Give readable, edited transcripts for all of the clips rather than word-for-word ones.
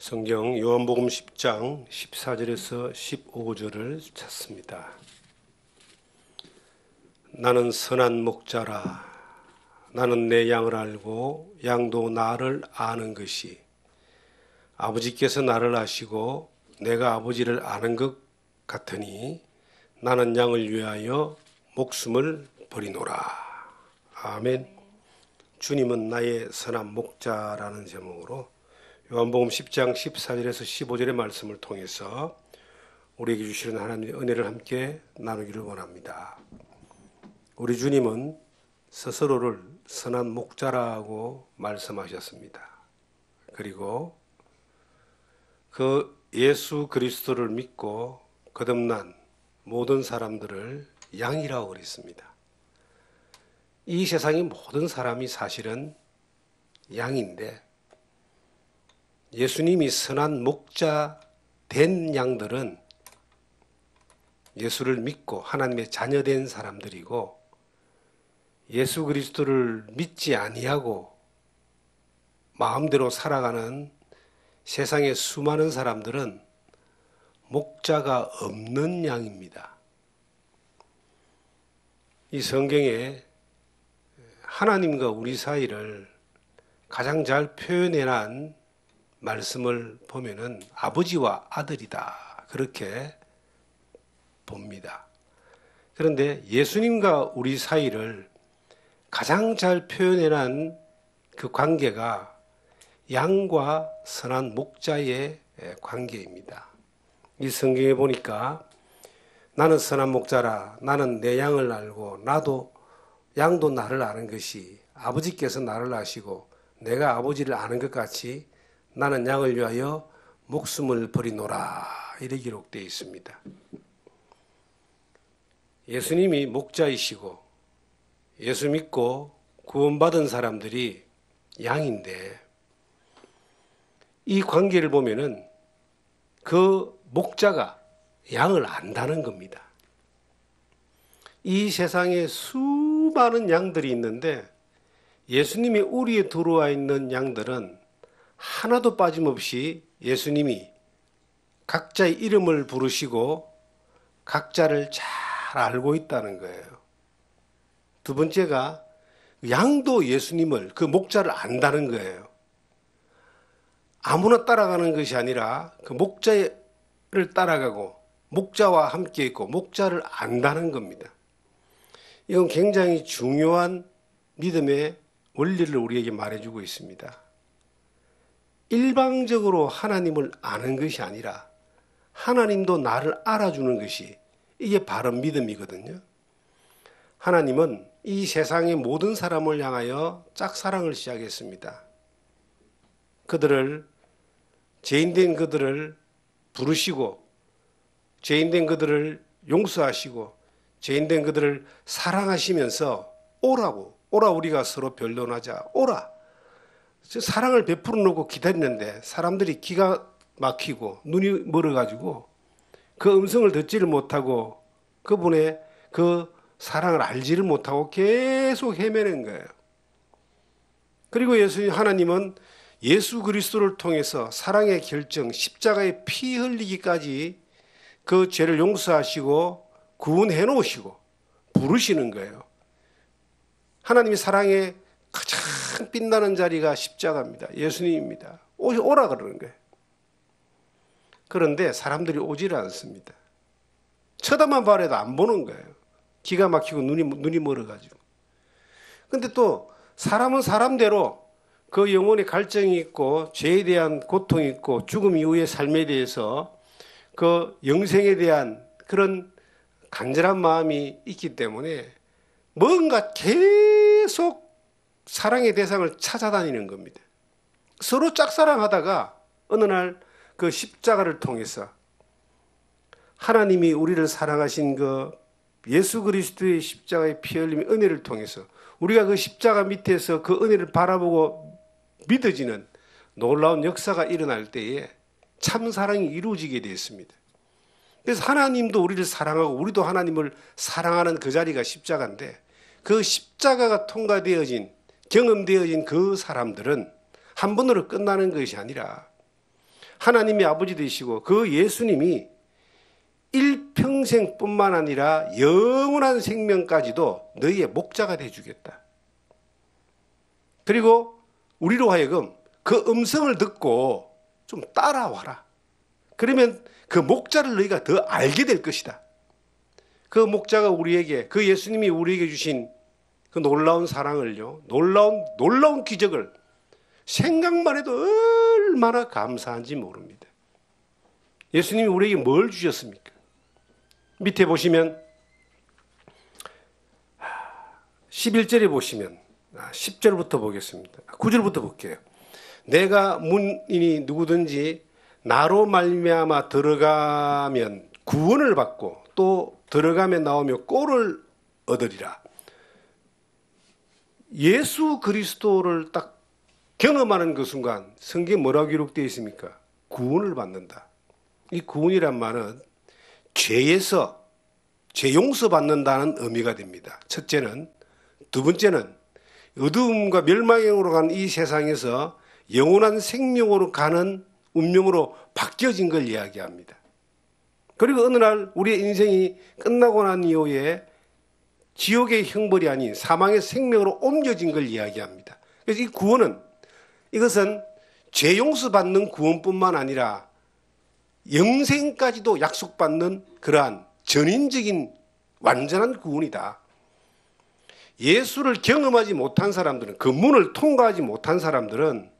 성경 요한복음 10장 14절에서 15절을 찾습니다. 나는 선한 목자라. 나는 내 양을 알고 양도 나를 아는 것이 아버지께서 나를 아시고 내가 아버지를 아는 것 같으니 나는 양을 위하여 목숨을 버리노라. 아멘. 주님은 나의 선한 목자라는 제목으로 요한복음 10장 14절에서 15절의 말씀을 통해서 우리에게 주시는 하나님의 은혜를 함께 나누기를 원합니다. 우리 주님은 스스로를 선한 목자라고 말씀하셨습니다. 그리고 그 예수 그리스도를 믿고 거듭난 모든 사람들을 양이라고 그랬습니다. 이 세상의 모든 사람이 사실은 양인데 예수님이 선한 목자 된 양들은 예수를 믿고 하나님의 자녀된 사람들이고 예수 그리스도를 믿지 아니하고 마음대로 살아가는 세상의 수많은 사람들은 목자가 없는 양입니다. 이 성경에 하나님과 우리 사이를 가장 잘 표현해낸 말씀을 보면은 아버지와 아들이다 그렇게 봅니다. 그런데 예수님과 우리 사이를 가장 잘 표현해낸 그 관계가 양과 선한 목자의 관계입니다. 이 성경에 보니까 나는 선한 목자라. 나는 내 양을 알고 나도 양도 나를 아는 것이 아버지께서 나를 아시고 내가 아버지를 아는 것 같이 나는 양을 위하여 목숨을 버리노라. 이렇게 기록되어 있습니다. 예수님이 목자이시고 예수 믿고 구원받은 사람들이 양인데 이 관계를 보면은 그 목자가 양을 안다는 겁니다. 이 세상에 수많은 양들이 있는데 예수님이 우리에 들어와 있는 양들은 하나도 빠짐없이 예수님이 각자의 이름을 부르시고 각자를 잘 알고 있다는 거예요. 두 번째가 양도 예수님을 그 목자를 안다는 거예요. 아무나 따라가는 것이 아니라 그 목자를 따라가고 목자와 함께 있고 목자를 안다는 겁니다. 이건 굉장히 중요한 믿음의 원리를 우리에게 말해주고 있습니다. 일방적으로 하나님을 아는 것이 아니라 하나님도 나를 알아주는 것이 이게 바른 믿음이거든요. 하나님은 이 세상의 모든 사람을 향하여 짝사랑을 시작했습니다. 죄인된 그들을 부르시고 죄인된 그들을 용서하시고 죄인된 그들을 사랑하시면서 오라 우리가 서로 변론하자. 오라. 사랑을 베풀어 놓고 기다리는데 사람들이 기가 막히고 눈이 멀어가지고 그 음성을 듣지를 못하고 그분의 그 사랑을 알지를 못하고 계속 헤매는 거예요. 그리고 하나님은 예수 그리스도를 통해서 사랑의 결정, 십자가의 피 흘리기까지 그 죄를 용서하시고 구원해 놓으시고 부르시는 거예요. 하나님이 사랑의 가장 빛나는 자리가 십자가입니다. 예수님입니다. 오라 그러는 거예요. 그런데 사람들이 오지를 않습니다. 쳐다만 봐도 안 보는 거예요. 기가 막히고 눈이 멀어가지고. 근데 또 사람은 사람대로 그 영혼의 갈증이 있고 죄에 대한 고통이 있고 죽음 이후의 삶에 대해서 그 영생에 대한 그런 간절한 마음이 있기 때문에 뭔가 계속 사랑의 대상을 찾아다니는 겁니다. 서로 짝사랑하다가 어느 날 그 십자가를 통해서 하나님이 우리를 사랑하신 그 예수 그리스도의 십자가의 피 흘림의 은혜를 통해서 우리가 그 십자가 밑에서 그 은혜를 바라보고 믿어지는 놀라운 역사가 일어날 때에 참 사랑이 이루어지게 되었습니다. 그래서 하나님도 우리를 사랑하고 우리도 하나님을 사랑하는 그 자리가 십자가인데 그 십자가가 통과되어진 경험되어진 그 사람들은 한 번으로 끝나는 것이 아니라 하나님의 아버지 되시고 그 예수님이 일평생뿐만 아니라 영원한 생명까지도 너희의 목자가 되어주겠다. 그리고 우리로 하여금 그 음성을 듣고 좀 따라와라. 그러면 그 목자를 너희가 더 알게 될 것이다. 그 목자가 우리에게, 그 예수님이 우리에게 주신 그 놀라운 사랑을요, 놀라운 기적을 생각만 해도 얼마나 감사한지 모릅니다. 예수님이 우리에게 뭘 주셨습니까? 밑에 보시면 11절에 보시면 10절부터 보겠습니다. 9절부터 볼게요. 내가 문이니 누구든지 나로 말미암아 들어가면 구원을 받고 또 들어가면 나오며 꼴을 얻으리라. 예수 그리스도를 딱 경험하는 그 순간 성경에 뭐라고 기록되어 있습니까? 구원을 받는다. 이 구원이란 말은 죄에서 죄 용서받는다는 의미가 됩니다. 첫째는. 두 번째는 어두움과 멸망으로 가는 이 세상에서 영원한 생명으로 가는 운명으로 바뀌어진 걸 이야기합니다. 그리고 어느 날 우리의 인생이 끝나고 난 이후에 지옥의 형벌이 아닌 사망의 생명으로 옮겨진 걸 이야기합니다. 그래서 이 구원은, 이것은 죄 용서받는 구원뿐만 아니라 영생까지도 약속받는 그러한 전인적인 완전한 구원이다. 예수를 경험하지 못한 사람들은, 그 문을 통과하지 못한 사람들은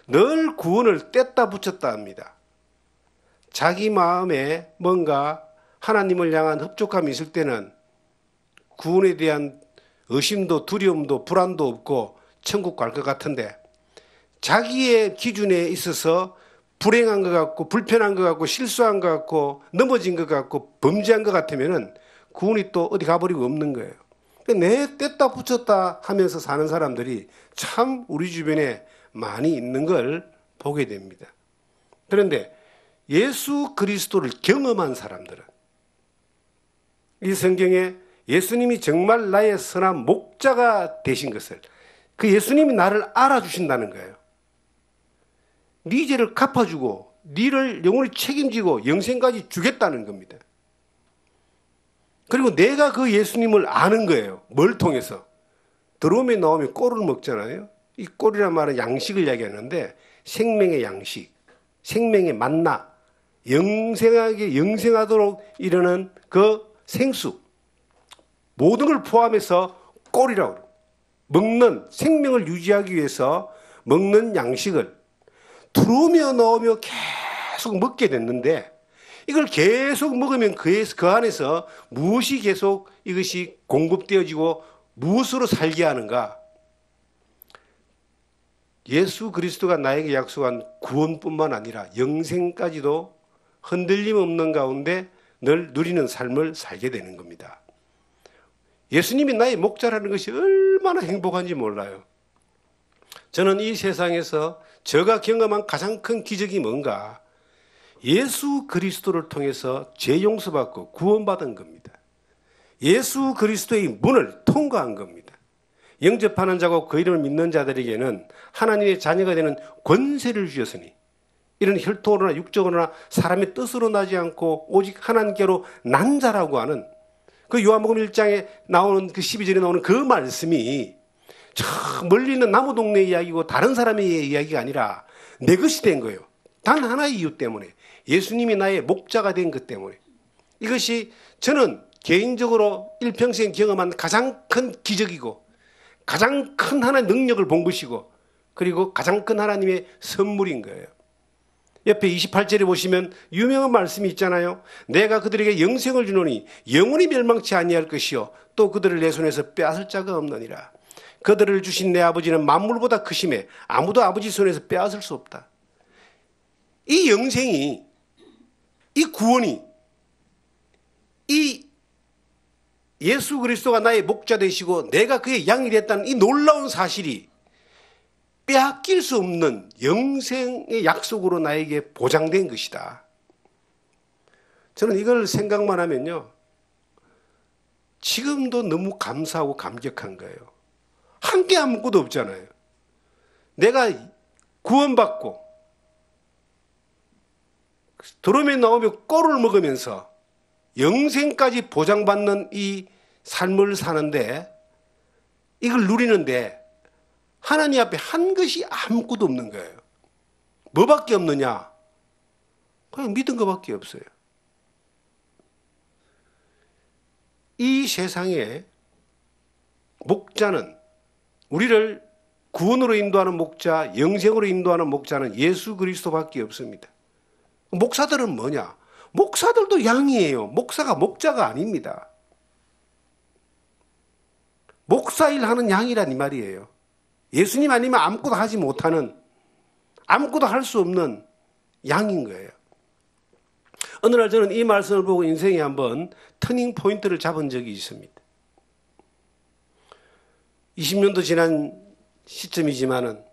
늘 구원을 뗐다 붙였다 합니다. 자기 마음에 뭔가 하나님을 향한 흡족함이 있을 때는 구원에 대한 의심도 두려움도 불안도 없고 천국 갈 것 같은데, 자기의 기준에 있어서 불행한 것 같고 불편한 것 같고 실수한 것 같고 넘어진 것 같고 범죄한 것 같으면은 구원이 또 어디 가버리고 없는 거예요. 내 뗐다 붙였다 하면서 사는 사람들이 참 우리 주변에 많이 있는 걸 보게 됩니다. 그런데 예수 그리스도를 경험한 사람들은, 이 성경에 예수님이 정말 나의 선한 목자가 되신 것을, 그 예수님이 나를 알아주신다는 거예요. 네 죄를 갚아주고 네를 영원히 책임지고 영생까지 주겠다는 겁니다. 그리고 내가 그 예수님을 아는 거예요. 뭘 통해서? 들어오면 나오면 꼴을 먹잖아요. 이 꼴이란 말은 양식을 이야기하는데, 생명의 양식, 생명의 만나, 영생하도록 이르는 그 생수, 모든 걸 포함해서 꼴이라고 그래요. 먹는, 생명을 유지하기 위해서 먹는 양식을 들어오며 나오며 계속 먹게 됐는데, 이걸 계속 먹으면 그 안에서 무엇이 계속 이것이 공급되어지고 무엇으로 살게 하는가? 예수 그리스도가 나에게 약속한 구원뿐만 아니라 영생까지도 흔들림 없는 가운데 늘 누리는 삶을 살게 되는 겁니다. 예수님이 나의 목자라는 것이 얼마나 행복한지 몰라요. 저는 이 세상에서 제가 경험한 가장 큰 기적이 뭔가, 예수 그리스도를 통해서 죄 용서받고 구원받은 겁니다. 예수 그리스도의 문을 통과한 겁니다. 영접하는 자고 그 이름을 믿는 자들에게는 하나님의 자녀가 되는 권세를 주셨으니, 이런 혈통으로나 육적으로나 사람의 뜻으로 나지 않고 오직 하나님께로 난 자라고 하는 그 요한복음 1장에 나오는 그 12절에 나오는 그 말씀이 저 멀리 있는 나무 동네 이야기고 다른 사람의 이야기가 아니라 내 것이 된 거예요. 단 하나의 이유 때문에, 예수님이 나의 목자가 된 것 때문에. 이것이 저는 개인적으로 일평생 경험한 가장 큰 기적이고 가장 큰 하나의 능력을 본 것이고, 그리고 가장 큰 하나님의 선물인 거예요. 옆에 28절에 보시면 유명한 말씀이 있잖아요. 내가 그들에게 영생을 주노니 영원히 멸망치 아니할 것이요 또 그들을 내 손에서 빼앗을 자가 없느니라. 그들을 주신 내 아버지는 만물보다 크심에 아무도 아버지 손에서 빼앗을 수 없다. 이 영생이, 이 구원이, 이 예수 그리스도가 나의 목자 되시고 내가 그의 양이 됐다는 이 놀라운 사실이 빼앗길 수 없는 영생의 약속으로 나에게 보장된 것이다. 저는 이걸 생각만 하면요, 지금도 너무 감사하고 감격한 거예요. 한 게 아무것도 없잖아요. 내가 구원받고 드럼에 나오며 꼴을 먹으면서 영생까지 보장받는 이 삶을 사는데, 이걸 누리는데 하나님 앞에 한 것이 아무것도 없는 거예요. 뭐밖에 없느냐? 그냥 믿은 것밖에 없어요. 이 세상에 목자는, 우리를 구원으로 인도하는 목자, 영생으로 인도하는 목자는 예수 그리스도밖에 없습니다. 목사들은 뭐냐? 목사들도 양이에요. 목사가 목자가 아닙니다. 목사 일하는 양이란 이 말이에요. 예수님 아니면 아무것도 하지 못하는, 아무것도 할 수 없는 양인 거예요. 어느 날 저는 이 말씀을 보고 인생에 한번 터닝 포인트를 잡은 적이 있습니다. 20년도 지난 시점이지만은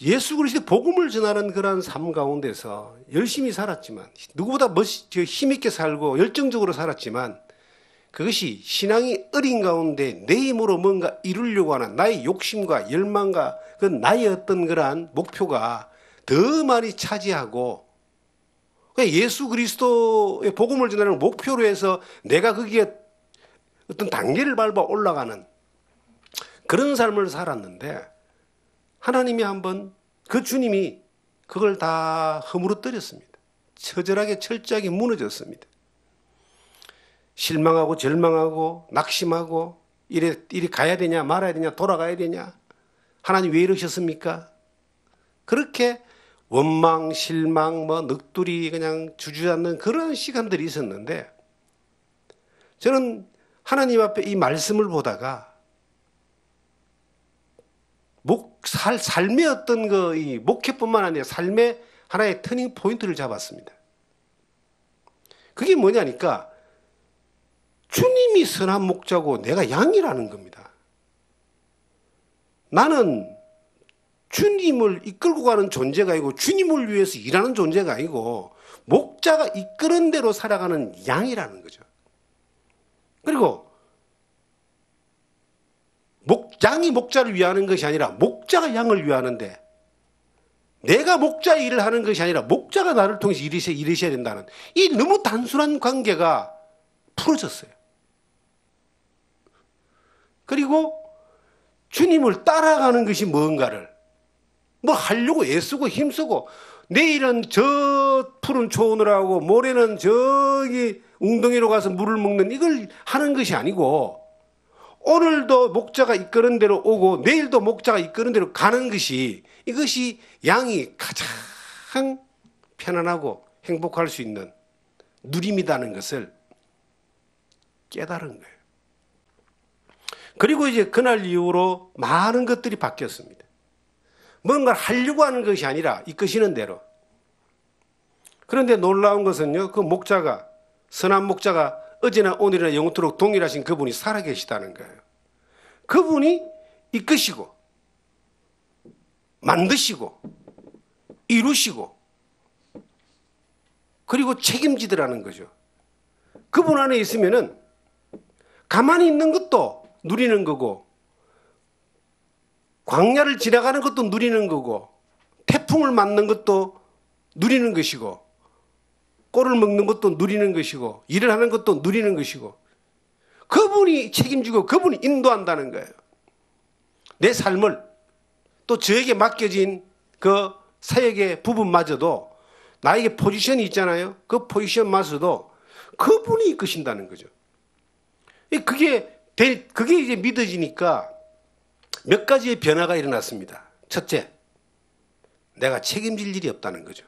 예수 그리스도의 복음을 전하는 그러한 삶 가운데서 열심히 살았지만, 누구보다 힘있게 살고 열정적으로 살았지만, 그것이 신앙이 어린 가운데 내 힘으로 뭔가 이루려고 하는 나의 욕심과 열망과 그 나의 어떤 그러한 목표가 더 많이 차지하고, 예수 그리스도의 복음을 전하는 목표로 해서 내가 거기에 어떤 단계를 밟아 올라가는 그런 삶을 살았는데, 하나님이 한번, 그 주님이 그걸 다 허물어뜨렸습니다. 처절하게 철저하게 무너졌습니다. 실망하고 절망하고 낙심하고, 이래 가야 되냐 말아야 되냐 돌아가야 되냐, 하나님 왜 이러셨습니까? 그렇게 원망, 실망, 넋두리 그냥 주저앉는 그런 시간들이 있었는데, 저는 하나님 앞에 이 말씀을 보다가 삶의 어떤 이 목회뿐만 아니라 삶의 하나의 터닝 포인트를 잡았습니다. 그게 뭐냐니까, 주님이 선한 목자고 내가 양이라는 겁니다. 나는 주님을 이끌고 가는 존재가 아니고, 주님을 위해서 일하는 존재가 아니고, 목자가 이끄는 대로 살아가는 양이라는 거죠. 그리고 양이 목자를 위하는 것이 아니라 목자가 양을 위하는데, 내가 목자의 일을 하는 것이 아니라 목자가 나를 통해서 일으셔야 된다는 이 너무 단순한 관계가 풀어졌어요. 그리고 주님을 따라가는 것이 뭔가를 하려고 애쓰고 힘쓰고, 내일은 저 푸른 초원을 하고 모레는 저기 웅덩이로 가서 물을 먹는 이걸 하는 것이 아니고, 오늘도 목자가 이끄는 대로 오고 내일도 목자가 이끄는 대로 가는 것이, 이것이 양이 가장 편안하고 행복할 수 있는 누림이라는 것을 깨달은 거예요. 그리고 이제 그날 이후로 많은 것들이 바뀌었습니다. 뭔가를 하려고 하는 것이 아니라 이끄시는 대로. 그런데 놀라운 것은요, 그 목자가, 선한 목자가 어제나 오늘이나 영원토록 동일하신 그분이 살아계시다는 거예요. 그분이 이끄시고 만드시고 이루시고 그리고 책임지더라는 거죠. 그분 안에 있으면은 가만히 있는 것도 누리는 거고, 광야를 지나가는 것도 누리는 거고, 태풍을 맞는 것도 누리는 것이고, 꼴을 먹는 것도 누리는 것이고, 일을 하는 것도 누리는 것이고, 그분이 책임지고 그분이 인도한다는 거예요. 내 삶을, 또 저에게 맡겨진 그 사역의 부분마저도, 나에게 포지션이 있잖아요. 그 포지션마저도 그분이 이끄신다는 거죠. 그게 이제 믿어지니까 몇 가지의 변화가 일어났습니다. 첫째, 내가 책임질 일이 없다는 거죠.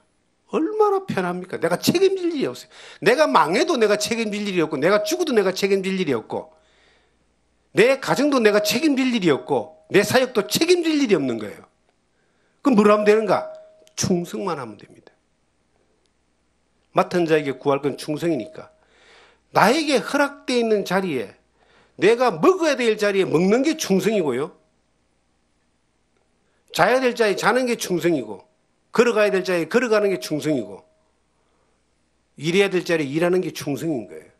얼마나 편합니까? 내가 책임질 일이 없어요. 내가 망해도 내가 책임질 일이 없고, 내가 죽어도 내가 책임질 일이 없고, 내 가정도 내가 책임질 일이 없고, 내 사역도 책임질 일이 없는 거예요. 그럼 뭘 하면 되는가? 충성만 하면 됩니다. 맡은 자에게 구할 건 충성이니까, 나에게 허락되어 있는 자리에, 내가 먹어야 될 자리에 먹는 게 충성이고요, 자야 될 자리에 자는 게 충성이고, 걸어가야 될 자리에 걸어가는 게 충성이고, 일해야 될 자리에 일하는 게 충성인 거예요.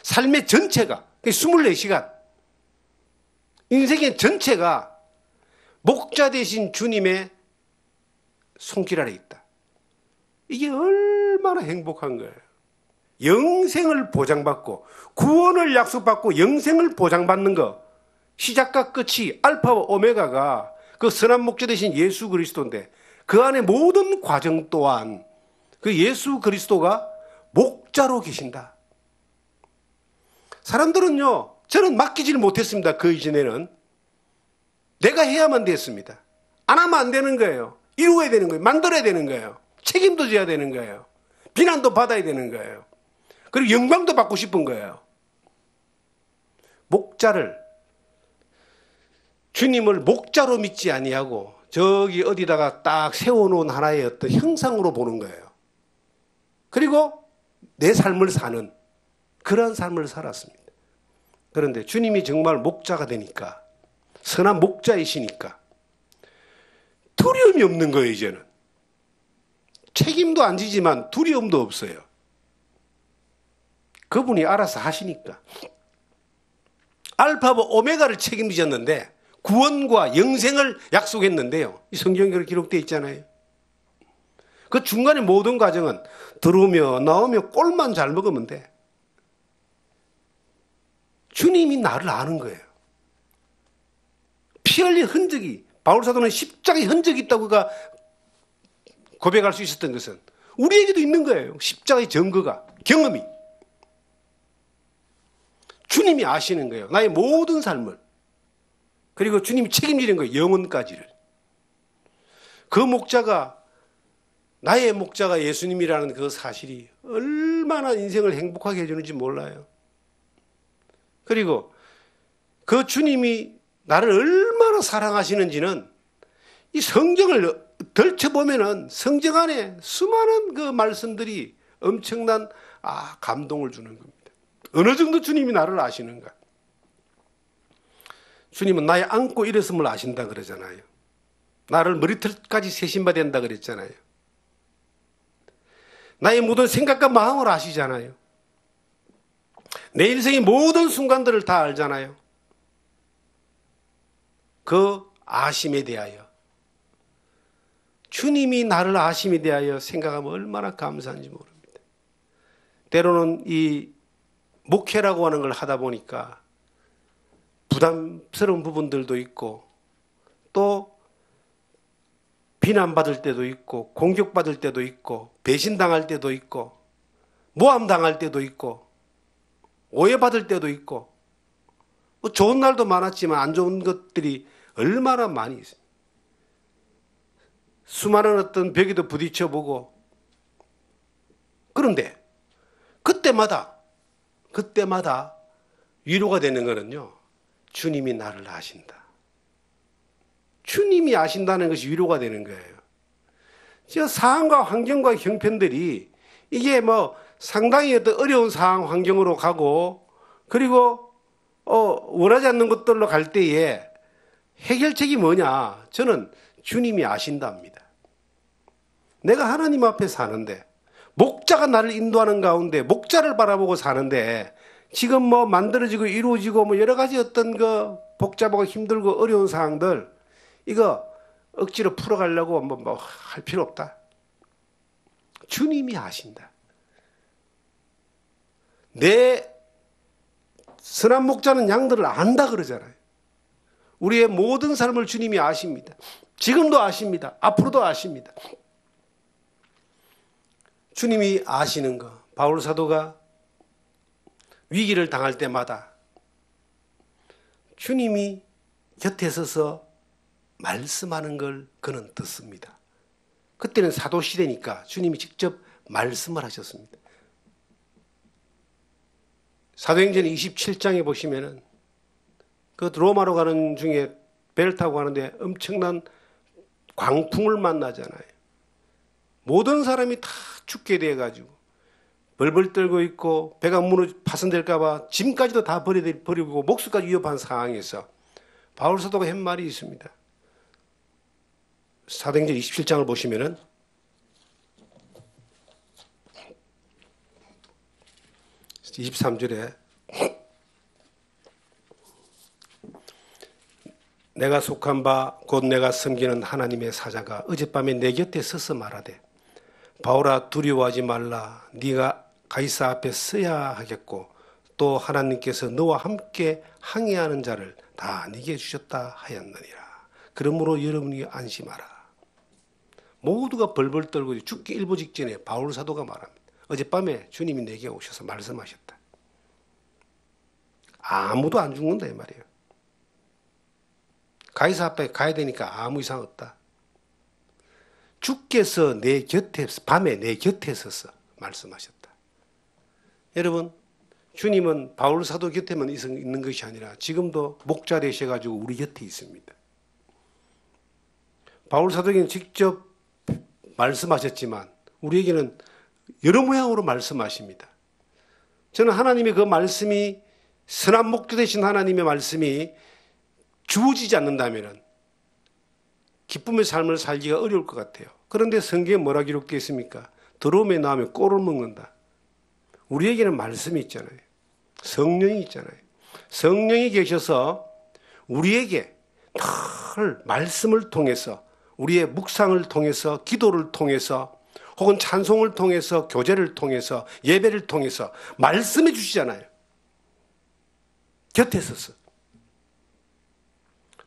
삶의 전체가, 24시간, 인생의 전체가 목자 되신 주님의 손길 아래 있다. 이게 얼마나 행복한 거예요. 영생을 보장받고 구원을 약속받고 영생을 보장받는 거, 시작과 끝이 알파와 오메가가 그 선한 목자 되신 예수 그리스도인데 그 안에 모든 과정 또한 그 예수 그리스도가 목자로 계신다. 사람들은요, 저는 맡기지를 못했습니다. 그 이전에는 내가 해야만 됐습니다. 안 하면 안 되는 거예요. 이루어야 되는 거예요. 만들어야 되는 거예요. 책임도 져야 되는 거예요. 비난도 받아야 되는 거예요. 그리고 영광도 받고 싶은 거예요. 목자를, 주님을 목자로 믿지 아니하고 저기 어디다가 딱 세워놓은 하나의 어떤 형상으로 보는 거예요. 그리고 내 삶을 사는 그런 삶을 살았습니다. 그런데 주님이 정말 목자가 되니까, 선한 목자이시니까 두려움이 없는 거예요. 이제는 책임도 안 지지만 두려움도 없어요. 그분이 알아서 하시니까. 알파와 오메가를 책임지셨는데 구원과 영생을 약속했는데요. 이 성경에 그렇게 기록되어 있잖아요. 그 중간에 모든 과정은 들어오며 나오며 꼴만 잘 먹으면 돼. 주님이 나를 아는 거예요. 피 흘린 흔적이, 바울사도는 십자가의 흔적이 있다고 그가 고백할 수 있었던 것은 우리에게도 있는 거예요. 십자가의 증거가, 경험이. 주님이 아시는 거예요. 나의 모든 삶을. 그리고 주님이 책임지는 거예요. 영혼까지를. 그 목자가, 나의 목자가 예수님이라는 그 사실이 얼마나 인생을 행복하게 해주는지 몰라요. 그리고 그 주님이 나를 얼마나 사랑하시는지는 이 성경을 덜쳐보면은 성경 안에 수많은 그 말씀들이 엄청난 감동을 주는 겁니다. 어느 정도 주님이 나를 아시는가. 주님은 나의 안고 일었음을 아신다 그러잖아요. 나를 머리털까지 세신바 된다 그랬잖아요. 나의 모든 생각과 마음을 아시잖아요. 내 인생의 모든 순간들을 다 알잖아요. 그 아심에 대하여, 주님이 나를 아심에 대하여 생각하면 얼마나 감사한지 모릅니다. 때로는 이 목회라고 하는 걸 하다 보니까 부담스러운 부분들도 있고 또 비난받을 때도 있고 공격받을 때도 있고 배신당할 때도 있고 모함당할 때도 있고 오해받을 때도 있고 뭐 좋은 날도 많았지만 안 좋은 것들이 얼마나 많이 있어요. 수많은 어떤 벽에도 부딪혀보고. 그런데 그때마다 위로가 되는 거는요, 주님이 나를 아신다. 주님이 아신다는 것이 위로가 되는 거예요. 저 상황과 환경과 형편들이 이게 뭐 상당히 어떤 어려운 상황 환경으로 가고 그리고 원하지 않는 것들로 갈 때에 해결책이 뭐냐? 저는 주님이 아신답니다. 내가 하나님 앞에 사는데 목자가 나를 인도하는 가운데 목자를 바라보고 사는데 지금 뭐 만들어지고 이루어지고 뭐 여러 가지 어떤 그 복잡하고 힘들고 어려운 상황들 이거 억지로 풀어가려고 뭐 할 필요 없다. 주님이 아신다. 내 선한 목자는 양들을 안다 그러잖아요. 우리의 모든 삶을 주님이 아십니다. 지금도 아십니다. 앞으로도 아십니다. 주님이 아시는 거. 바울 사도가 위기를 당할 때마다 주님이 곁에 서서 말씀하는 걸 그는 듣습니다. 그때는 사도시대니까 주님이 직접 말씀을 하셨습니다. 사도행전 27장에 보시면은 그 로마로 가는 중에 배를 타고 가는데 엄청난 광풍을 만나잖아요. 모든 사람이 다 죽게 돼가지고 벌벌 떨고 있고 배가 파손될까 봐 짐까지도 다 버리고 목숨까지 위협한 상황에서 바울 사도가 한 말이 있습니다. 사도행전 27장을 보시면은 23절에 내가 속한 바 곧 내가 섬기는 하나님의 사자가 어젯밤에 내 곁에 서서 말하되 바울아 두려워하지 말라. 네가 가이사 앞에 서야 하겠고 또 하나님께서 너와 함께 항해하는 자를 다 네게 주셨다 하였느니라. 그러므로 여러분이 안심하라. 모두가 벌벌 떨고 죽기 일보 직전에 바울 사도가 말합니다. 어젯밤에 주님이 내게 오셔서 말씀하셨다. 아무도 안 죽는다 이 말이에요. 가이사 앞에 가야 되니까 아무 이상 없다. 주께서 내 곁에 밤에 내 곁에 서서 말씀하셨다. 여러분, 주님은 바울 사도 곁에만 있는 것이 아니라 지금도 목자 되셔가지고 우리 곁에 있습니다. 바울 사도에게는 직접 말씀하셨지만 우리에게는 여러 모양으로 말씀하십니다. 저는 하나님의 그 말씀이 선한 목자 되신 하나님의 말씀이 주어지지 않는다면 기쁨의 삶을 살기가 어려울 것 같아요. 그런데 성경에 뭐라 기록되어 있습니까? 더러움에 나오면 꼴을 먹는다. 우리에게는 말씀이 있잖아요. 성령이 있잖아요. 성령이 계셔서 우리에게 늘 말씀을 통해서 우리의 묵상을 통해서 기도를 통해서 혹은 찬송을 통해서 교제를 통해서 예배를 통해서 말씀해 주시잖아요. 곁에 서서.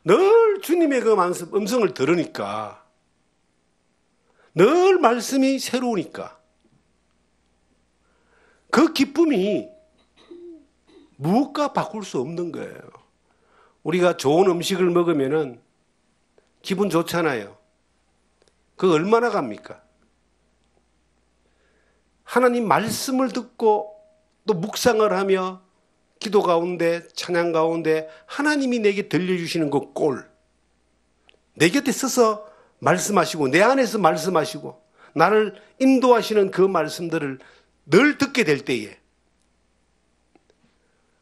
늘 주님의 그 음성을 들으니까 늘 말씀이 새로우니까 그 기쁨이 무엇과 바꿀 수 없는 거예요. 우리가 좋은 음식을 먹으면은 기분 좋잖아요. 그거 얼마나 갑니까? 하나님 말씀을 듣고 또 묵상을 하며 기도 가운데 찬양 가운데 하나님이 내게 들려주시는 그 꼴, 내 곁에 서서 말씀하시고 내 안에서 말씀하시고 나를 인도하시는 그 말씀들을 늘 듣게 될 때에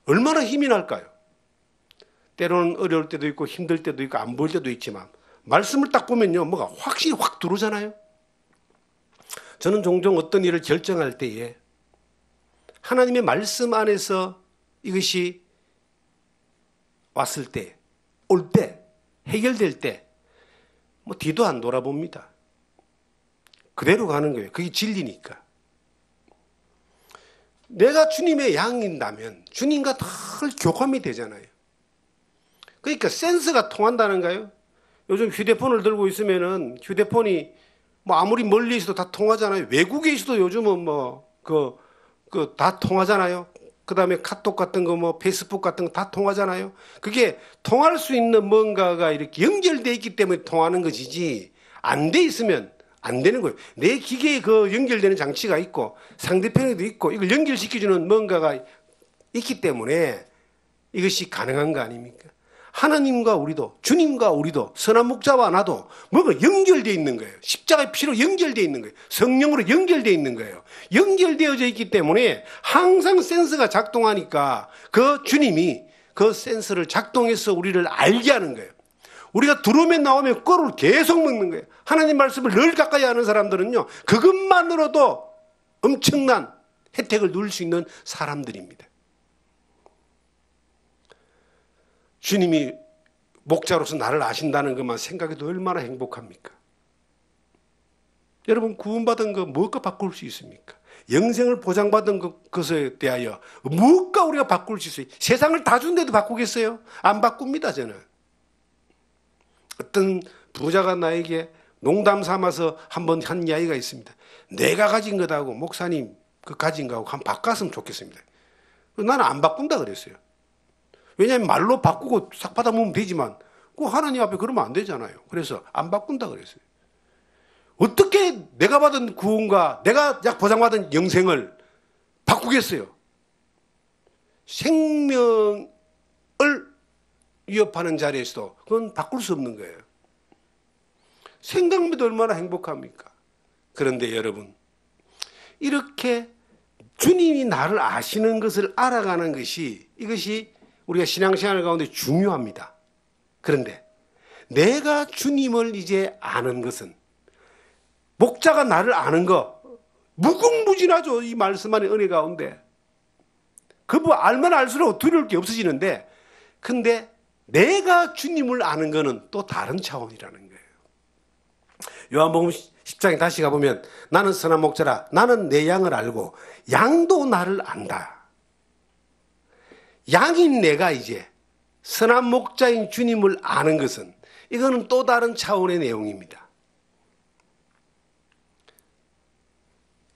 얼마나 힘이 날까요? 때로는 어려울 때도 있고 힘들 때도 있고 안 보일 때도 있지만 말씀을 딱 보면요 뭐가 확실히 확 들어오잖아요. 저는 종종 어떤 일을 결정할 때에 하나님의 말씀 안에서 이것이 왔을 때, 올 때, 해결될 때, 뭐 뒤도 안 돌아봅니다. 그대로 가는 거예요. 그게 진리니까. 내가 주님의 양인다면 주님과 늘 교감이 되잖아요. 그러니까 센스가 통한다는 거예요. 요즘 휴대폰을 들고 있으면은 휴대폰이 뭐 아무리 멀리 있어도 다 통하잖아요. 외국에 있어도 요즘은 다 통하잖아요. 그 다음에 카톡 같은 거, 뭐 페이스북 같은 거 다 통하잖아요. 그게 통할 수 있는 뭔가가 이렇게 연결되어 있기 때문에 통하는 것이지, 안 돼 있으면 안 되는 거예요. 내 기계에 그 연결되는 장치가 있고, 상대편에도 있고, 이걸 연결시켜주는 뭔가가 있기 때문에 이것이 가능한 거 아닙니까? 하나님과 우리도, 주님과 우리도, 선한 목자와 나도 뭐가 연결되어 있는 거예요. 십자가의 피로 연결되어 있는 거예요. 성령으로 연결되어 있는 거예요. 연결되어져 있기 때문에 항상 센서가 작동하니까 그 주님이 그 센서를 작동해서 우리를 알게 하는 거예요. 우리가 들어오면 나오면 꼴을 계속 먹는 거예요. 하나님 말씀을 늘 가까이 하는 사람들은요, 그것만으로도 엄청난 혜택을 누릴 수 있는 사람들입니다. 주님이 목자로서 나를 아신다는 것만 생각해도 얼마나 행복합니까? 여러분, 구원받은 거 무엇과 바꿀 수 있습니까? 영생을 보장받은 것에 대하여 무엇과 우리가 바꿀 수 있어요? 세상을 다 준데도 바꾸겠어요? 안 바꿉니다, 저는. 어떤 부자가 나에게 농담 삼아서 한번 한 이야기가 있습니다. 내가 가진 것하고 목사님 그 가진 거하고 한번 바꿨으면 좋겠습니다. 나는 안 바꾼다 그랬어요. 왜냐하면 말로 바꾸고 싹 받아먹으면 되지만 그 하나님 앞에 그러면 안 되잖아요. 그래서 안 바꾼다 그랬어요. 어떻게 내가 받은 구원과 내가 보장받은 영생을 바꾸겠어요? 생명을 위협하는 자리에서도 그건 바꿀 수 없는 거예요. 생각만 해도 얼마나 행복합니까? 그런데 여러분, 이렇게 주님이 나를 아시는 것을 알아가는 것이, 이것이 우리가 신앙생활 가운데 중요합니다. 그런데 내가 주님을 이제 아는 것은, 목자가 나를 아는 거 무궁무진하죠. 이 말씀 안에 은혜 가운데. 그 뭐 알면 알수록 두려울 게 없어지는데, 근데 내가 주님을 아는 것은 또 다른 차원이라는 거예요. 요한복음 10장에 다시 가보면 나는 선한 목자라 나는 내 양을 알고 양도 나를 안다. 양인 내가 이제 선한 목자인 주님을 아는 것은 이거는 또 다른 차원의 내용입니다.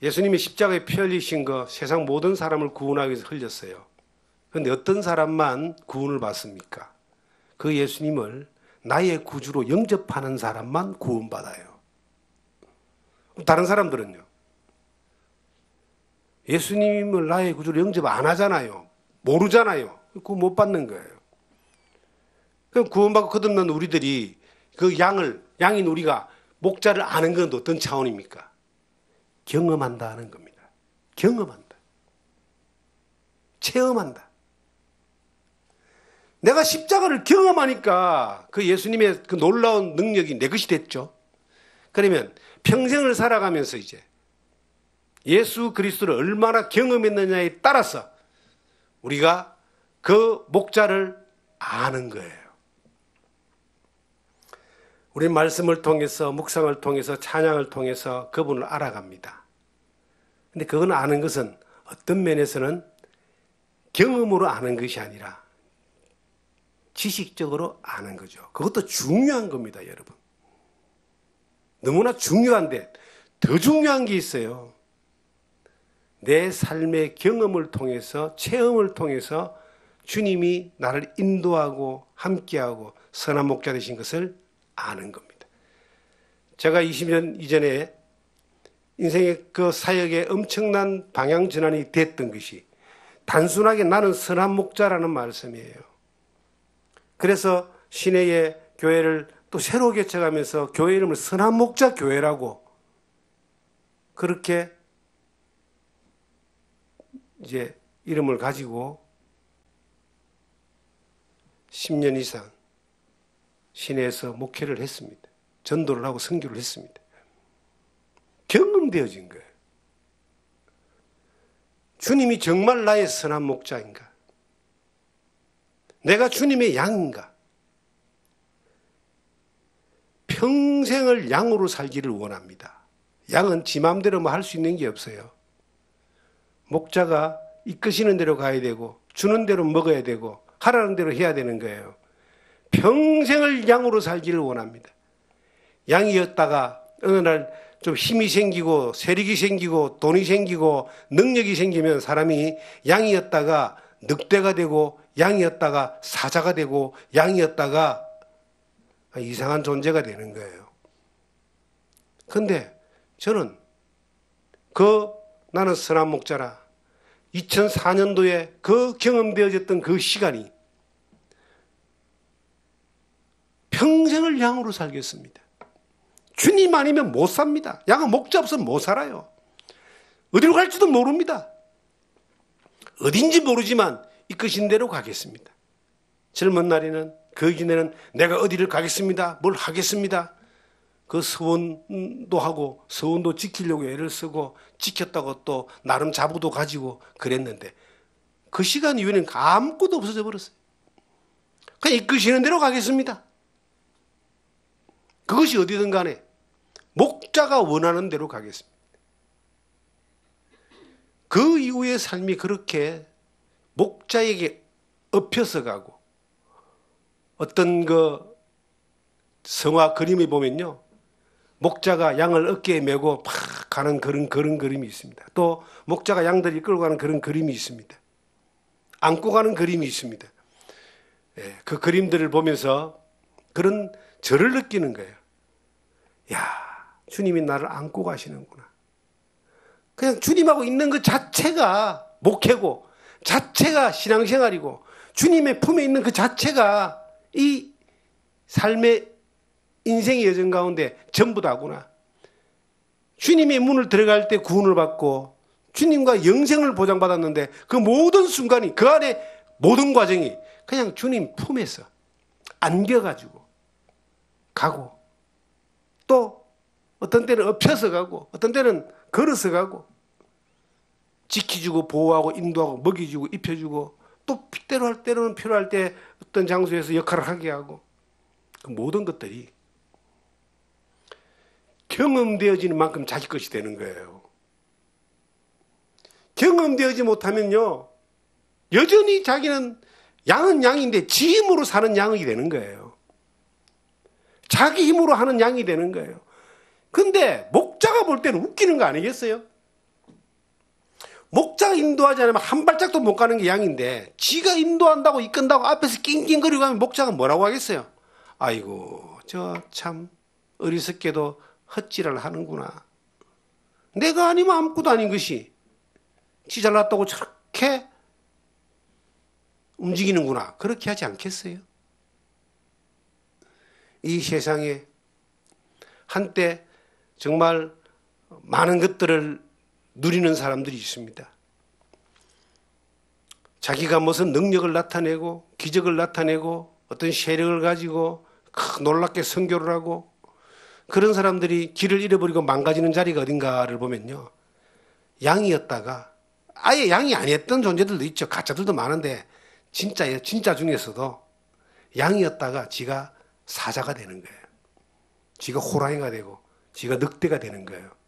예수님이 십자가에 피 흘리신 거 세상 모든 사람을 구원하기 위해서 흘렸어요. 그런데 어떤 사람만 구원을 받습니까? 그 예수님을 나의 구주로 영접하는 사람만 구원받아요. 다른 사람들은요? 예수님을 나의 구주로 영접 안 하잖아요. 모르잖아요. 그거 못 받는 거예요. 그럼 구원받고 거듭난 우리들이 그 양인 우리가 목자를 아는 건 어떤 차원입니까? 경험한다 하는 겁니다. 경험한다. 체험한다. 내가 십자가를 경험하니까 그 예수님의 그 놀라운 능력이 내 것이 됐죠. 그러면 평생을 살아가면서 이제 예수 그리스도를 얼마나 경험했느냐에 따라서 우리가 그 목자를 아는 거예요. 우리 말씀을 통해서 묵상을 통해서 찬양을 통해서 그분을 알아갑니다. 근데 그건 아는 것은 어떤 면에서는 경험으로 아는 것이 아니라 지식적으로 아는 거죠. 그것도 중요한 겁니다, 여러분. 너무나 중요한데 더 중요한 게 있어요. 내 삶의 경험을 통해서 체험을 통해서 주님이 나를 인도하고 함께하고 선한 목자 되신 것을 아는 겁니다. 제가 20년 이전에 인생의 그 사역에 엄청난 방향 전환이 됐던 것이 단순하게 나는 선한 목자라는 말씀이에요. 그래서 시내의 교회를 또 새로 개척하면서 교회 이름을 선한 목자 교회라고 그렇게 이제 이름을 가지고 10년 이상 시내에서 목회를 했습니다. 전도를 하고 선교를 했습니다. 경험되어진 거예요. 주님이 정말 나의 선한 목자인가? 내가 주님의 양인가? 평생을 양으로 살기를 원합니다. 양은 지 맘대로 할 수 있는 게 없어요. 목자가 이끄시는 대로 가야 되고 주는 대로 먹어야 되고 하라는 대로 해야 되는 거예요. 평생을 양으로 살기를 원합니다. 양이었다가 어느 날 좀 힘이 생기고 세력이 생기고 돈이 생기고 능력이 생기면 사람이 양이었다가 늑대가 되고 양이었다가 사자가 되고 양이었다가 이상한 존재가 되는 거예요. 그런데 저는 나는 선한 목자라 2004년도에 그 경험되어졌던 그 시간이 평생을 양으로 살겠습니다. 주님 아니면 못 삽니다. 양은 목자 없으면 못 살아요. 어디로 갈지도 모릅니다. 어딘지 모르지만 이끄신 대로 가겠습니다. 젊은 날에는 그 이전에는 내가 어디를 가겠습니다. 뭘 하겠습니다. 그 서원도 하고 서원도 지키려고 애를 쓰고 지켰다고 또 나름 자부도 가지고 그랬는데 그 시간 이후에는 아무것도 없어져 버렸어요. 그냥 이끄시는 대로 가겠습니다. 그것이 어디든 간에 목자가 원하는 대로 가겠습니다. 그 이후의 삶이 그렇게 목자에게 엎혀서 가고 어떤 그 성화 그림에 보면요. 목자가 양을 어깨에 메고 팍 가는 그런 그림이 있습니다. 또 목자가 양들이 끌고 가는 그런 그림이 있습니다. 안고 가는 그림이 있습니다. 그 그림들을 보면서 그런 저를 느끼는 거예요. 야, 주님이 나를 안고 가시는구나. 그냥 주님하고 있는 것 자체가 목회고 자체가 신앙생활이고 주님의 품에 있는 그 자체가 이 삶의 인생의 여정 가운데 전부 다구나. 주님의 문을 들어갈 때 구원을 받고 주님과 영생을 보장받았는데 그 모든 순간이 그 안에 모든 과정이 그냥 주님 품에서 안겨가지고 가고 또 어떤 때는 엎혀서 가고 어떤 때는 걸어서 가고 지켜주고 보호하고 인도하고 먹여주고 입혀주고 또 때로는 필요할 때 어떤 장소에서 역할을 하게 하고, 그 모든 것들이 경험되어지는 만큼 자기 것이 되는 거예요. 경험되어지 못하면요, 여전히 자기는 양은 양인데 지 힘으로 사는 양이 되는 거예요. 자기 힘으로 하는 양이 되는 거예요. 근데 목자가 볼 때는 웃기는 거 아니겠어요? 목자가 인도하지 않으면 한 발짝도 못 가는 게 양인데 지가 인도한다고 이끈다고 앞에서 낑낑거리고 하면 목자가 뭐라고 하겠어요? 아이고 저 참 어리석게도 헛질을 하는구나. 내가 아니면 아무것도 아닌 것이 지 잘났다고 저렇게 움직이는구나. 그렇게 하지 않겠어요? 이 세상에 한때 정말 많은 것들을 누리는 사람들이 있습니다. 자기가 무슨 능력을 나타내고 기적을 나타내고 어떤 세력을 가지고 놀랍게 선교를 하고 그런 사람들이 길을 잃어버리고 망가지는 자리가 어딘가를 보면요, 양이었다가 아예 양이 아니었던 존재들도 있죠. 가짜들도 많은데 진짜 중에서도 양이었다가 지가 사자가 되는 거예요. 지가 호랑이가 되고 지가 늑대가 되는 거예요.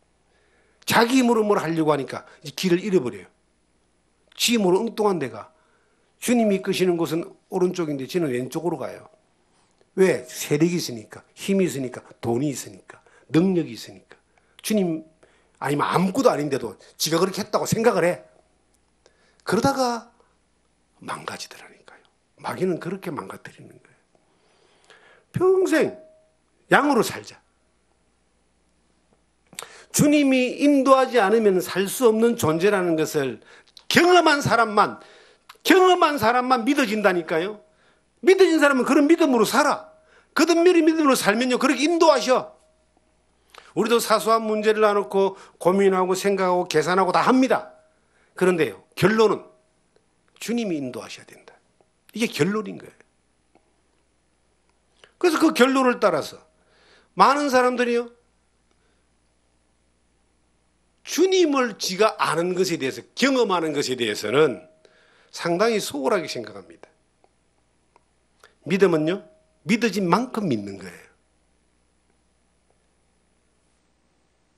자기 힘으로 뭘 하려고 하니까 이제 길을 잃어버려요. 지 힘으로 엉뚱한 데가, 주님이 이끄시는 곳은 오른쪽인데 지는 왼쪽으로 가요. 왜? 세력이 있으니까, 힘이 있으니까, 돈이 있으니까, 능력이 있으니까. 주님 아니면 아무것도 아닌데도 지가 그렇게 했다고 생각을 해. 그러다가 망가지더라니까요. 마귀는 그렇게 망가뜨리는 거예요. 평생 양으로 살자. 주님이 인도하지 않으면 살 수 없는 존재라는 것을 경험한 사람만 믿어진다니까요. 믿어진 사람은 그런 믿음으로 살아. 그런 믿음으로 살면요, 그렇게 인도하셔. 우리도 사소한 문제를 놔놓고 고민하고 생각하고 계산하고 다 합니다. 그런데요, 결론은 주님이 인도하셔야 된다. 이게 결론인 거예요. 그래서 그 결론을 따라서 많은 사람들이요, 주님을 지가 아는 것에 대해서, 경험하는 것에 대해서는 상당히 소홀하게 생각합니다. 믿음은요, 믿어진 만큼 믿는 거예요.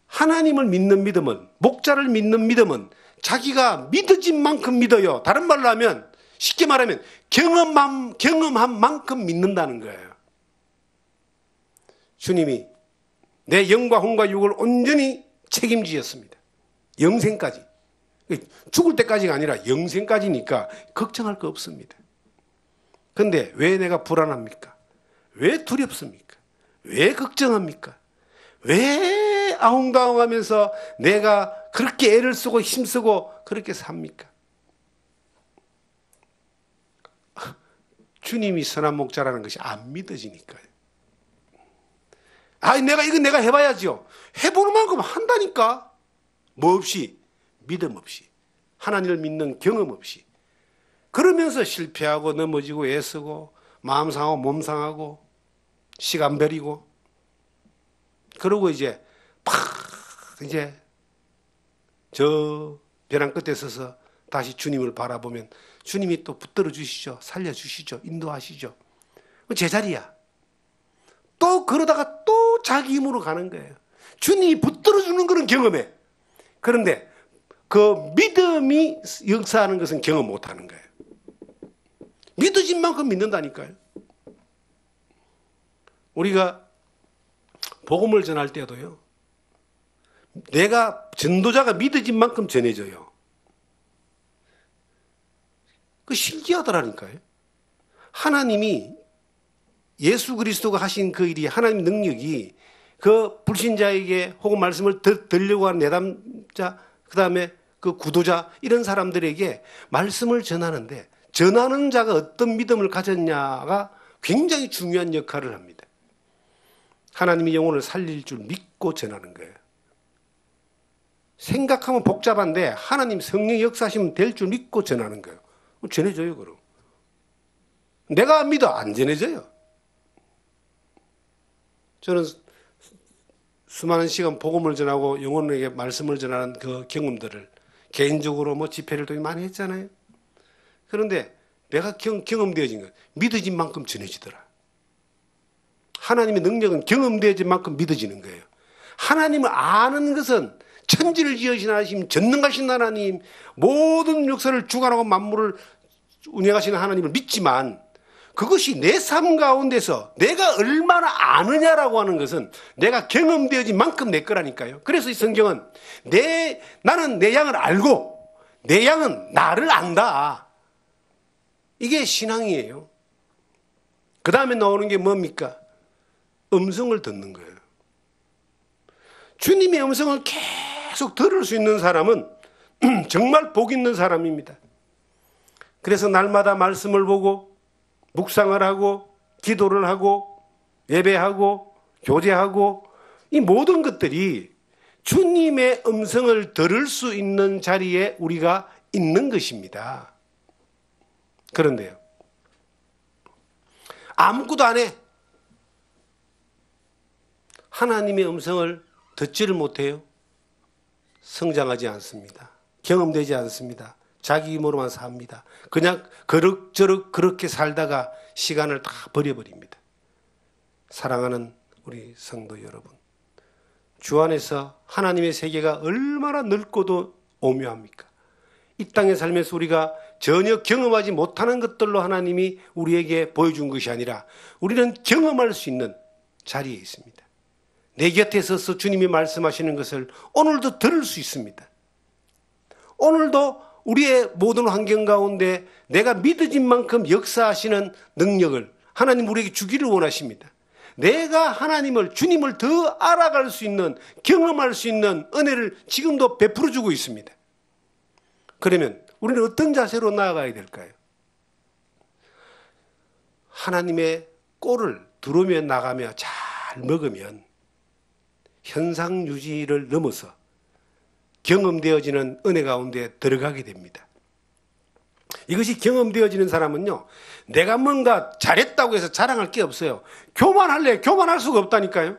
하나님을 믿는 믿음은, 목자를 믿는 믿음은 자기가 믿어진 만큼 믿어요. 다른 말로 하면, 쉽게 말하면 경험한 만큼 믿는다는 거예요. 주님이 내 영과 혼과 육을 온전히 책임지셨습니다. 영생까지. 죽을 때까지가 아니라 영생까지니까 걱정할 거 없습니다. 그런데 왜 내가 불안합니까? 왜 두렵습니까? 왜 걱정합니까? 왜 아웅다웅하면서 내가 그렇게 애를 쓰고 힘쓰고 그렇게 삽니까? 주님이 선한 목자라는 것이 안 믿어지니까요. 내가 해봐야죠. 해보는 만큼 한다니까. 뭐 없이, 믿음 없이, 하나님을 믿는 경험 없이. 그러면서 실패하고 넘어지고 애쓰고 마음 상하고 몸 상하고 시간 버리고, 그러고 이제 저 벼랑 끝에 서서 다시 주님을 바라보면 주님이 또 붙들어 주시죠. 살려주시죠. 인도하시죠. 제자리야. 또 그러다가 또 자기 힘으로 가는 거예요. 주님이 붙들어 주는 거는 경험해. 그런데 그 믿음이 역사하는 것은 경험 못하는 거예요. 믿어진 만큼 믿는다니까요. 우리가 복음을 전할 때도요, 내가 전도자가 믿어진 만큼 전해져요. 그 신기하더라니까요. 하나님이, 예수 그리스도가 하신 그 일이, 하나님 능력이 그 불신자에게 혹은 말씀을 들으려고 하는 내담자, 그 다음에 그 구도자, 이런 사람들에게 말씀을 전하는데, 전하는 자가 어떤 믿음을 가졌냐가 굉장히 중요한 역할을 합니다. 하나님이 영혼을 살릴 줄 믿고 전하는 거예요. 생각하면 복잡한데 하나님 성령 역사하시면 될 줄 믿고 전하는 거예요. 전해져요, 그럼. 내가 안 믿어, 안 전해져요. 저는 수많은 시간 복음을 전하고 영혼에게 말씀을 전하는 그 경험들을 개인적으로 집회를 또 많이 했잖아요. 그런데 내가 경험되어진 것, 믿어진 만큼 전해지더라. 하나님의 능력은 경험되어진 만큼 믿어지는 거예요. 하나님을 아는 것은 천지를 지으신 하나님, 전능하신 하나님, 모든 역사를 주관하고 만물을 운영하시는 하나님을 믿지만 그것이 내 삶 가운데서 내가 얼마나 아느냐라고 하는 것은 내가 경험되어진 만큼 내 거라니까요. 그래서 이 성경은 나는 내 양을 알고 내 양은 나를 안다. 이게 신앙이에요. 그 다음에 나오는 게 뭡니까? 음성을 듣는 거예요. 주님의 음성을 계속 들을 수 있는 사람은 정말 복 있는 사람입니다. 그래서 날마다 말씀을 보고 묵상을 하고 기도를 하고 예배하고 교제하고 이 모든 것들이 주님의 음성을 들을 수 있는 자리에 우리가 있는 것입니다. 그런데요, 아무것도 안 해. 하나님의 음성을 듣지를 못해요. 성장하지 않습니다. 경험되지 않습니다. 자기 힘으로만 삽니다. 그냥 그럭저럭 그렇게 살다가 시간을 다 버려버립니다. 사랑하는 우리 성도 여러분, 주 안에서 하나님의 세계가 얼마나 넓고도 오묘합니까? 이 땅에 살면서 우리가 전혀 경험하지 못하는 것들로 하나님이 우리에게 보여준 것이 아니라 우리는 경험할 수 있는 자리에 있습니다. 내 곁에 서서 주님이 말씀하시는 것을 오늘도 들을 수 있습니다. 오늘도 우리의 모든 환경 가운데 내가 믿어진 만큼 역사하시는 능력을 하나님 우리에게 주기를 원하십니다. 내가 하나님을, 주님을 더 알아갈 수 있는, 경험할 수 있는 은혜를 지금도 베풀어 주고 있습니다. 그러면 우리는 어떤 자세로 나아가야 될까요? 하나님의 꼴을 두루며 나가며 잘 먹으면 현상 유지를 넘어서 경험되어지는 은혜 가운데 들어가게 됩니다. 이것이 경험되어지는 사람은요, 내가 뭔가 잘했다고 해서 자랑할 게 없어요. 교만할래? 교만할 수가 없다니까요.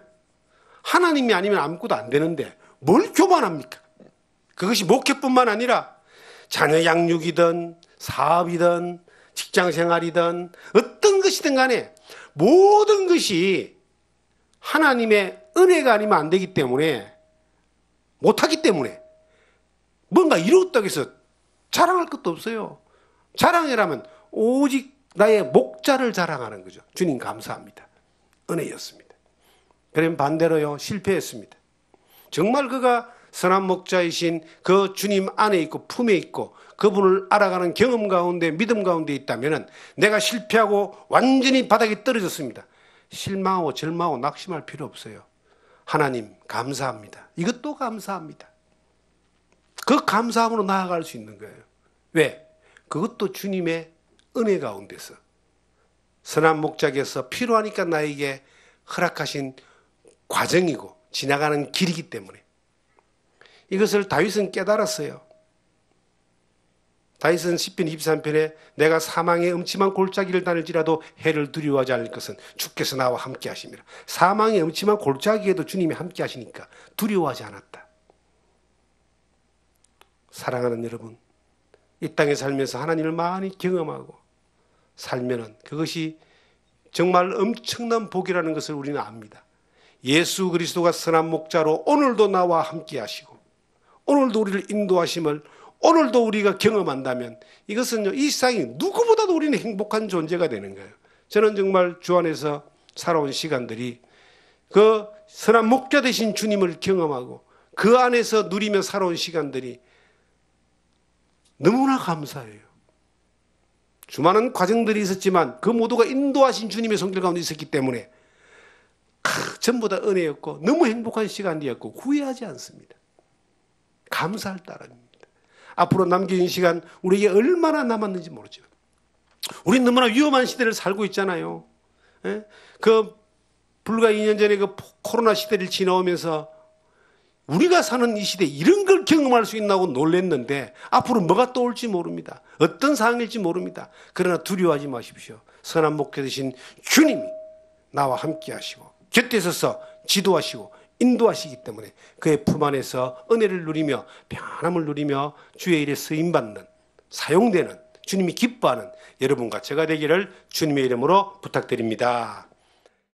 하나님이 아니면 아무것도 안 되는데 뭘 교만합니까? 그것이 목회뿐만 아니라 자녀 양육이든 사업이든 직장생활이든 어떤 것이든 간에 모든 것이 하나님의 은혜가 아니면 안 되기 때문에, 못하기 때문에 뭔가 이루었다고 해서 자랑할 것도 없어요. 자랑이라면 오직 나의 목자를 자랑하는 거죠. 주님 감사합니다. 은혜였습니다. 그러면 반대로요, 실패했습니다. 정말 그가 선한 목자이신 그 주님 안에 있고 품에 있고 그분을 알아가는 경험 가운데 믿음 가운데 있다면 내가 실패하고 완전히 바닥에 떨어졌습니다. 실망하고 절망하고 낙심할 필요 없어요. 하나님 감사합니다. 이것도 감사합니다. 그 감사함으로 나아갈 수 있는 거예요. 왜? 그것도 주님의 은혜 가운데서 선한 목자께서 필요하니까 나에게 허락하신 과정이고 지나가는 길이기 때문에 이것을 다윗은 깨달았어요. 다윗은 시편 23편에 내가 사망의 음침한 골짜기를 다닐지라도 해를 두려워하지 않을 것은 주께서 나와 함께 하심이라. 사망의 음침한 골짜기에도 주님이 함께 하시니까 두려워하지 않았다. 사랑하는 여러분, 이 땅에 살면서 하나님을 많이 경험하고 살면은 그것이 정말 엄청난 복이라는 것을 우리는 압니다. 예수 그리스도가 선한 목자로 오늘도 나와 함께 하시고 오늘도 우리를 인도하심을 오늘도 우리가 경험한다면 이것은요, 이 세상에 누구보다도 우리는 행복한 존재가 되는 거예요. 저는 정말 주 안에서 살아온 시간들이 그 선한 목자 되신 주님을 경험하고 그 안에서 누리며 살아온 시간들이 너무나 감사해요. 수많은 과정들이 있었지만 그 모두가 인도하신 주님의 손길 가운데 있었기 때문에 전부 다 은혜였고 너무 행복한 시간이었고 후회하지 않습니다. 감사할 따름입니다. 앞으로 남겨진 시간 우리에게 얼마나 남았는지 모르죠. 우리는 너무나 위험한 시대를 살고 있잖아요. 그 불과 2년 전에 그 코로나 시대를 지나오면서 우리가 사는 이 시대에 이런 걸 경험할 수 있나고 놀랐는데 앞으로 뭐가 또 올지 모릅니다. 어떤 상황일지 모릅니다. 그러나 두려워하지 마십시오. 선한 목자 되신 주님이 나와 함께 하시고 곁에 서서 지도하시고 인도하시기 때문에 그의 품 안에서 은혜를 누리며 평안함을 누리며 주의 일에 쓰임받는 사용되는 주님이 기뻐하는 여러분과 제가 되기를 주님의 이름으로 부탁드립니다.